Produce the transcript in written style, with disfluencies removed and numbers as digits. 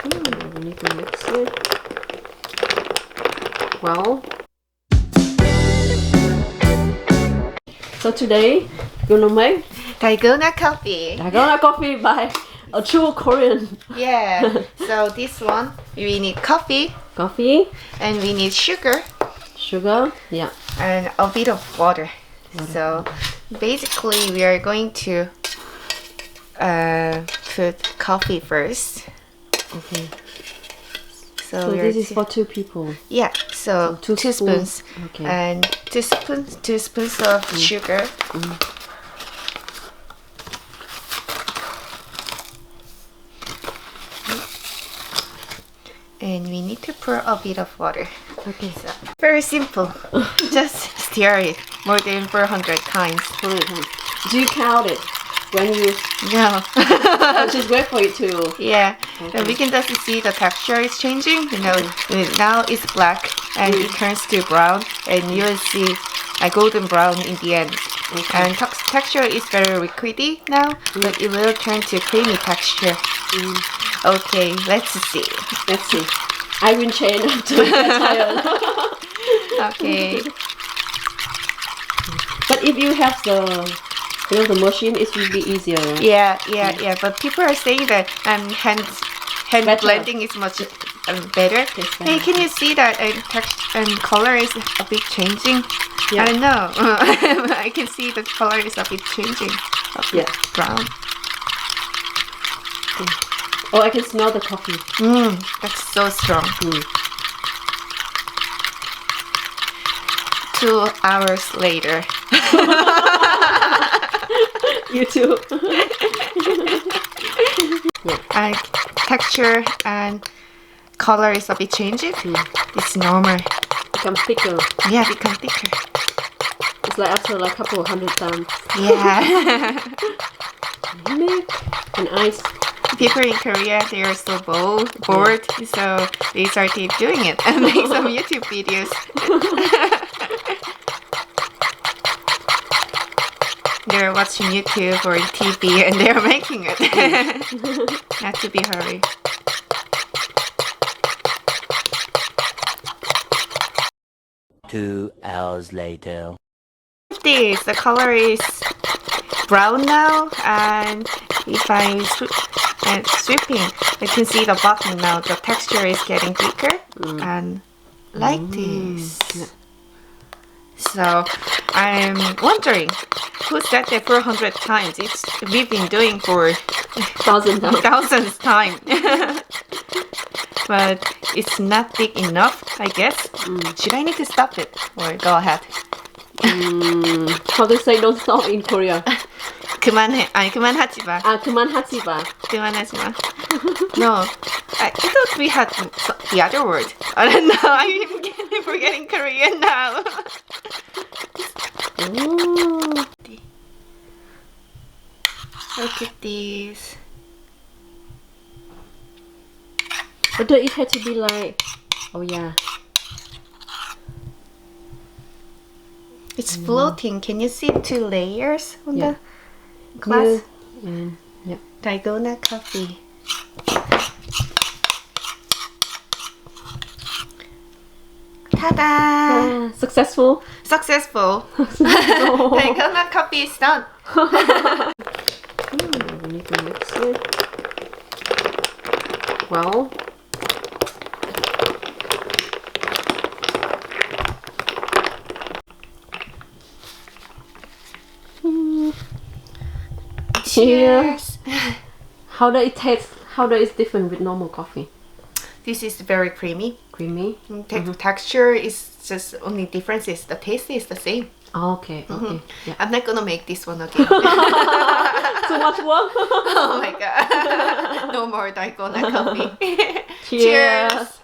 We need to mix it. Well, so today we're gonna make Dalgona coffee. Dalgona coffee by a true Korean. Yeah. So this one we need coffee Coffee, and we need sugar sugar, yeah. and a bit of water. So basically we are going to put coffee first. Okay. So, So we are this is for 2 people. yeah. So 2 spoons. Okay. And 2 spoons of sugar. And we need to pour a bit of water. Okay. So, very simple. Just stir it more than 400 times. Do you count it when you? No. I'll just wait for it to. Yeah. Okay. And we can just see the texture is changing. You know, now it's black and it turns to brown, and you will see a golden brown in the end. Okay. And texture is very liquidy now, but it will turn to creamy texture. Okay, let's see. Let's see. I will change after I get tired. Okay. But if you have the machine, it will be easier. Right? Yeah. But people are saying that hand Better. blending is much better. Yes, Hey, can you see that texture and color is a bit changing? Yeah. I don't know. I can see the color is a bit changing. Yeah. Brown. Oh, I can smell the coffee. That's so strong. 2 hours later. You too. And texture and color is a bit changing. It's normal. Become thicker. Yeah, become thicker. It's like after like a couple of 100 times. Yeah. Milk and ice. People in Korea, they are so bored, so they started doing it and make some YouTube videos. They're watching YouTube or TV and they're making it. Not to be hurried. Two hours later. This, the color is brown now, and if I sweeping, I can see the bottom now. The texture is getting thicker and like this. So I'm wondering, who said that 400 times? We've been doing for Thousands thousands times. But it's not big enough, I guess. Should I need to stop it or go ahead? How do you say don't stop in Korea? 그만해. 아니, 그만하지 마. 그만하지 마. 그만하지 마. No, I thought we had the other word. I don't know. I'm forgetting Korean now. Ooh. Look at this. But it had to be like, oh yeah. It's floating. Can you see 2 layers on Yeah. the glass? Yeah. Dalgona coffee. Ta-da! Successful. Successful. Dalgona coffee is done. We need to mix it. Well. Cheers. How does it taste? How does it different with normal coffee? This is very creamy. Creamy. Texture is just only difference is the taste is the same. Oh, okay. Okay. Yeah. I'm not gonna make this one again. Too much work. Oh my god. No more Dalgona coffee. Cheers.